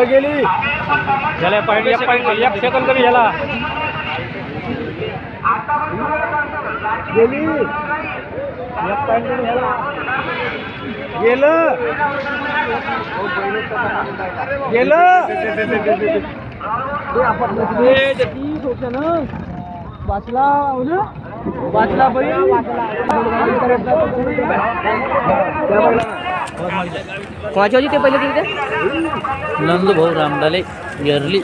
गेली झाल्या पॉईंट एक सेकंद कमी झाला गेली एक पॉईंट कमी झाला गेलं गेलं वाचला वाचला कोणाची होती ते पहिले तिथे नंदू भाऊ रामदाले येरली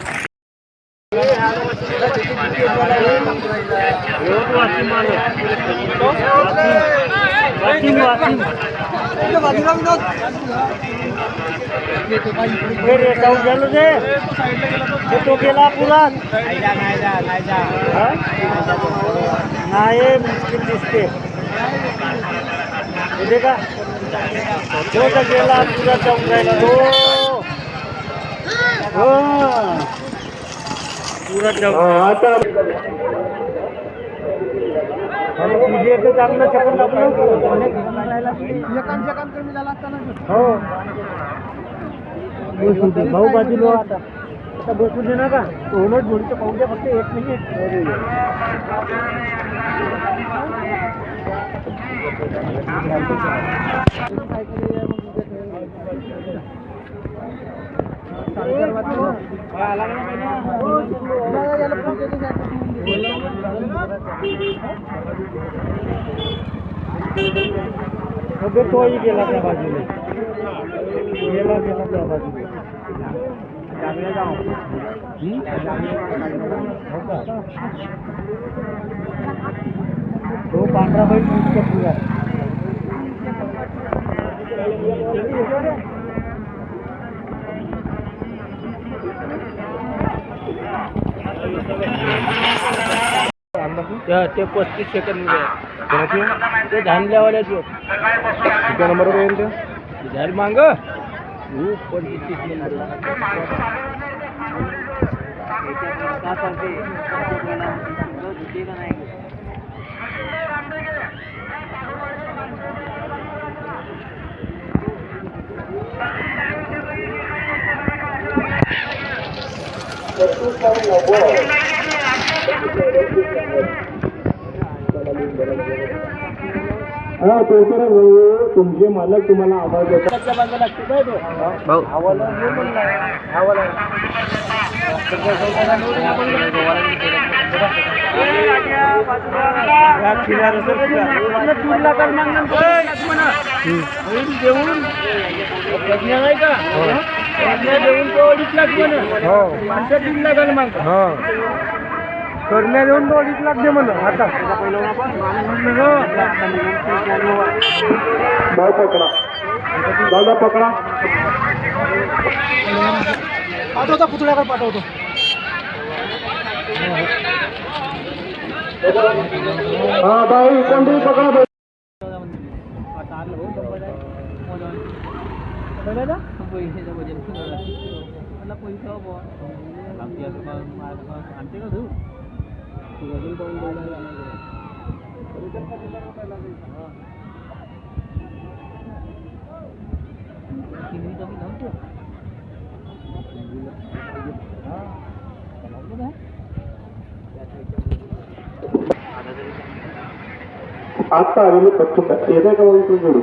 तो गेला पुरा नाही मुश्किल दिसते का तो गेला पुरा जाऊन राहिला तो पुरा आता चांगलं सेकंद आपलं कमी झाला असताना हो भाऊ बाजूला आता बसू दे ना का दोनच जोडीचं पाहून द्या फक्त 1 मिनिट तोही गेला त्या बाजूने गेला त्या बाजूने तो पांढरा बैल पुरा ते 35 सेकंद ते धानल्यावाल्याच नंबर येईल ते झाड मांग 35 नंबर तुमचे मालक तुम्हाला आवाज देतात करण्या देऊन 2.5 लाख दे म्हणून आता दादा पकडा पाठवता पुतळ्याकडे पाठवतो हा बाई कोणती पकडा आता आलेले पत्रिका येत्या का बघू जोडू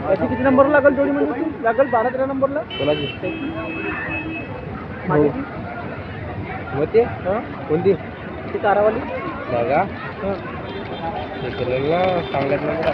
किती नंबर लागेल जोडी म्हणजे लागेल 12-13 नंबरला होते कोणती ती तारावाली बघा चांगल्यात नंबर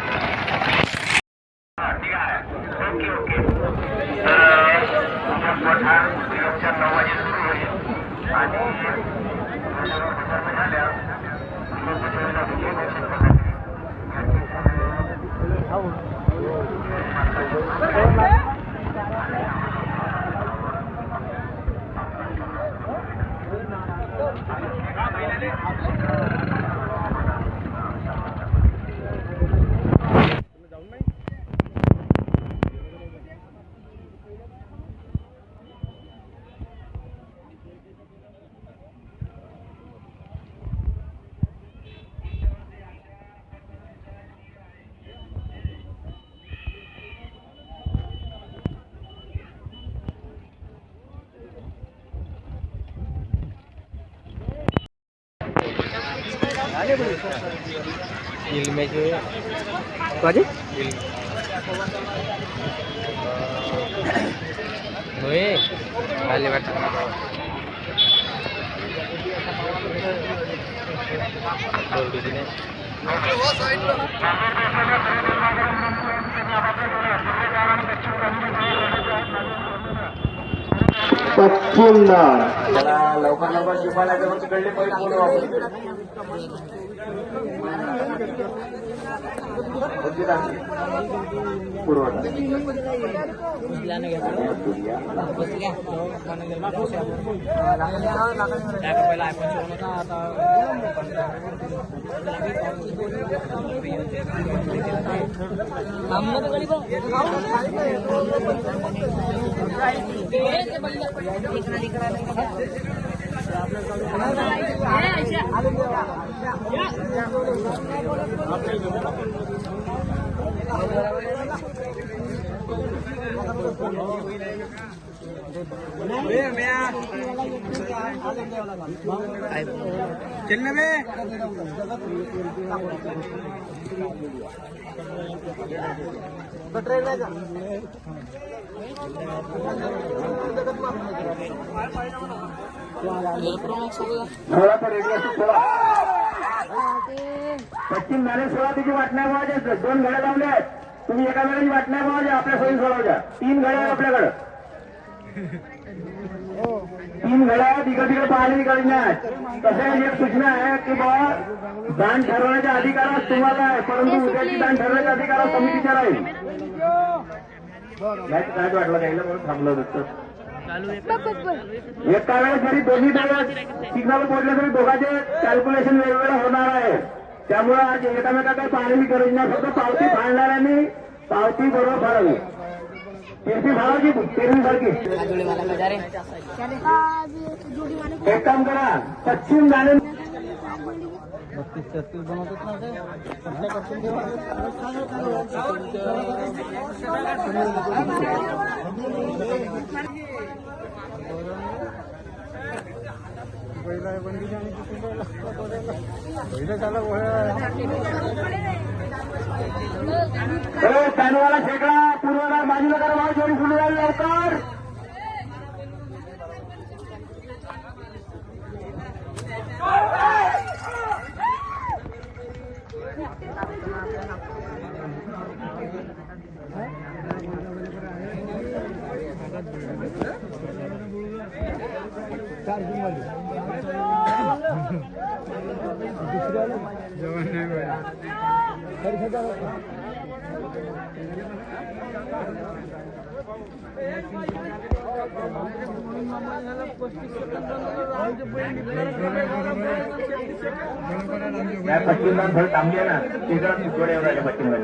काजी पश्चिम त्याला लवकर लवकर शिकवायला तर तिकडले पैसे बोलू पश्चिम झाले सोळा तिची वाटण्या भावाच्या 2 गाड्या लावल्या आहेत. तुम्ही एका गाड्याची वाटण्या भावाच्या आपल्या सोयी सोडवल्या. 3 गाड्या आहेत आपल्याकडे. 3 गाड्या तिकडे तिकडे पाहिली गाडी नाही. कसं एक सूचना आहे की बाबा दान ठरवण्याच्या अधिकारात तुम्हाला आहे, परंतु उद्याची दान ठरवण्याचा अधिकार समितीच्या राहील. काय वाटलं त्याला म्हणून थांबलं होतं. एका वेळेस जरी दोन्ही सिग्नल पोहोचले तरी दोघांचे कॅल्क्युलेशन वेगवेगळं होणार आहे. त्यामुळे आज एकामेका काही पाहण्याची गरज नाही. फक्त पावती फाडणाऱ्यांनी पावती बरोबर फाडावी. तिरपी फाडायची तिरपीसारखी. एक काम करा, पश्चिम जाणे 32-36 बनवतात पॅनवाला शेकडा पूर्वला बाजूला करा. भाव जोडी सुरू झाली लवकर. पश्चिम थांबली ना तिकडे एवढा पश्चिम